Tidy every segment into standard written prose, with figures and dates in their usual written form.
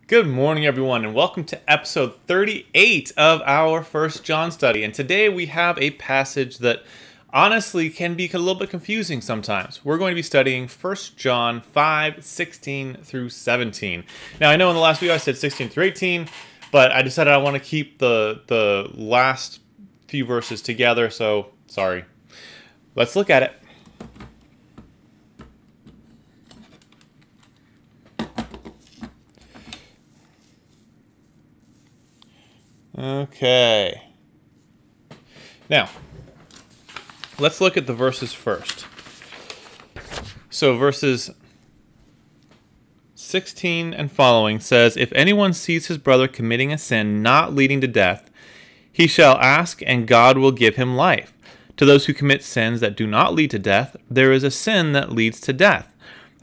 Good morning, everyone, and welcome to episode 38 of our First John study. And today we have a passage that honestly can be a little bit confusing sometimes. We're going to be studying 1 John 5:16 through 17. Now, I know in the last video I said 16 through 18, but I decided I want to keep the last few verses together, so sorry. Let's look at it. Okay. Now, let's look at the verses first. So verses 16 and following says, "If anyone sees his brother committing a sin not leading to death, he shall ask, and God will give him life. To those who commit sins that do not lead to death, there is a sin that leads to death.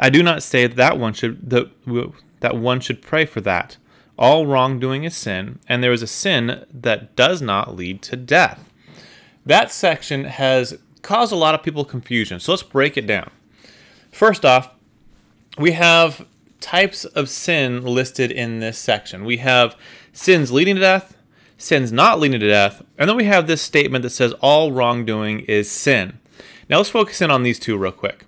I do not say that one should pray for that. All wrongdoing is sin, and there is a sin that does not lead to death." That section has caused a lot of people confusion, so let's break it down. First off, we have types of sin listed in this section. We have sins leading to death, sins not leading to death, and then we have this statement that says all wrongdoing is sin. Now let's focus in on these two real quick.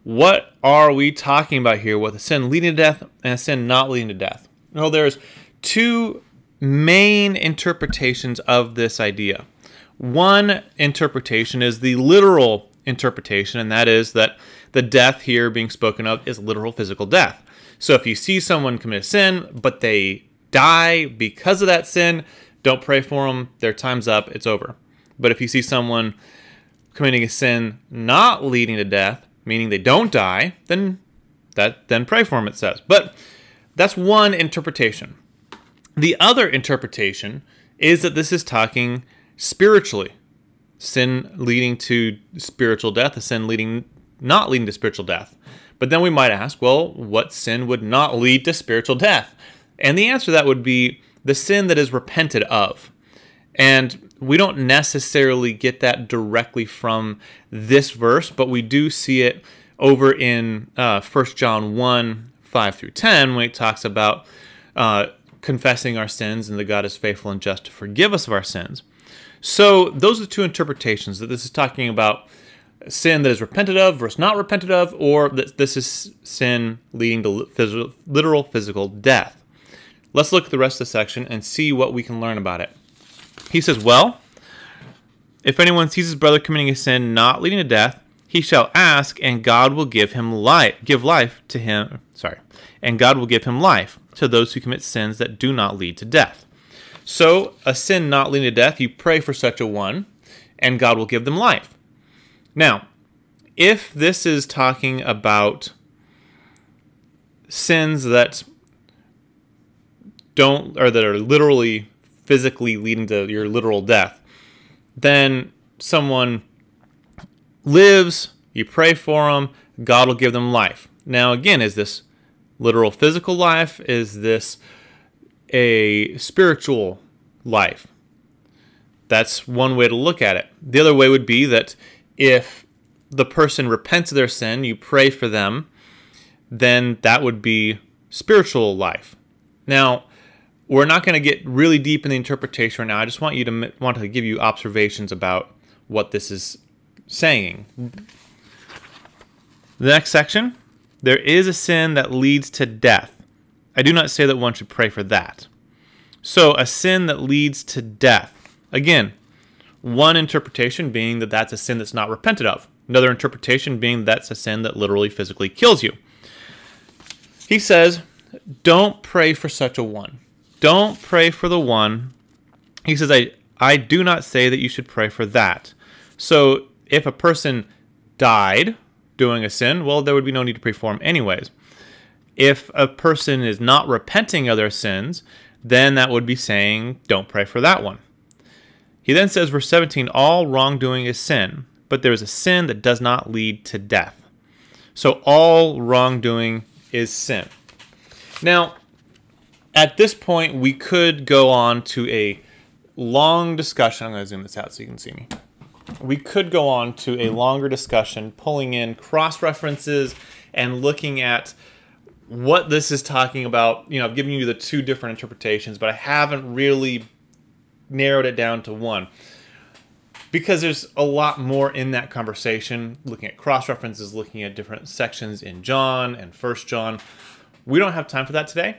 What are we talking about here with a sin leading to death and a sin not leading to death? Well, there's two main interpretations of this idea. One interpretation is the literal interpretation, and that is that the death here being spoken of is literal physical death. So if you see someone commit a sin, but they die because of that sin, don't pray for them. Their time's up. It's over. But if you see someone committing a sin not leading to death, meaning they don't die, then pray for them, it says. But that's one interpretation. The other interpretation is that this is talking spiritually. Sin leading to spiritual death, a sin not leading to spiritual death. But then we might ask, well, what sin would not lead to spiritual death? And the answer to that would be the sin that is repented of. And we don't necessarily get that directly from this verse, but we do see it over in 1 John 1:5-10, when it talks about confessing our sins and that God is faithful and just to forgive us of our sins. So those are the two interpretations, that this is talking about sin that is repented of versus not repented of, or that this is sin leading to literal physical death. Let's look at the rest of the section and see what we can learn about it. He says, well, if anyone sees his brother committing a sin not leading to death, he shall ask, and God will give life to him. And God will give him life to those who commit sins that do not lead to death. So, a sin not leading to death, you pray for such a one, and God will give them life. Now, if this is talking about sins that are literally physically leading to your literal death, then someone lives, you pray for them, God will give them life. Now, again, is this literal physical life? Is this a spiritual life? That's one way to look at it. The other way would be that if the person repents of their sin, you pray for them, then that would be spiritual life. Now, we're not going to get really deep in the interpretation right now. I just want to give you observations about what this is saying. The next section, there is a sin that leads to death. I do not say that one should pray for that. So a sin that leads to death. Again, one interpretation being that that's a sin that's not repented of. Another interpretation being that's a sin that literally physically kills you. He says, don't pray for such a one. Don't pray for the one. He says, I do not say that you should pray for that. So if a person died doing a sin, well, there would be no need to pray for him anyways. If a person is not repenting of their sins, then that would be saying, don't pray for that one. He then says, verse 17, all wrongdoing is sin, but there is a sin that does not lead to death. So all wrongdoing is sin. Now, at this point, we could go on to a long discussion. I'm going to zoom this out so you can see me. We could go on to a longer discussion, pulling in cross-references and looking at what this is talking about. You know, I've given you the two different interpretations, but I haven't really narrowed it down to one, because there's a lot more in that conversation, looking at cross-references, looking at different sections in John and First John. We don't have time for that today,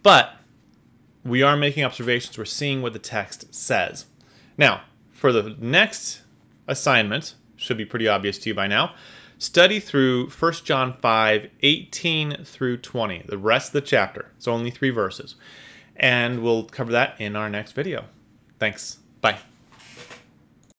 but we are making observations. We're seeing what the text says. Now, for the next assignment, should be pretty obvious to you by now, study through 1 John 5, 18 through 20, the rest of the chapter. It's only 3 verses. And we'll cover that in our next video. Thanks. Bye.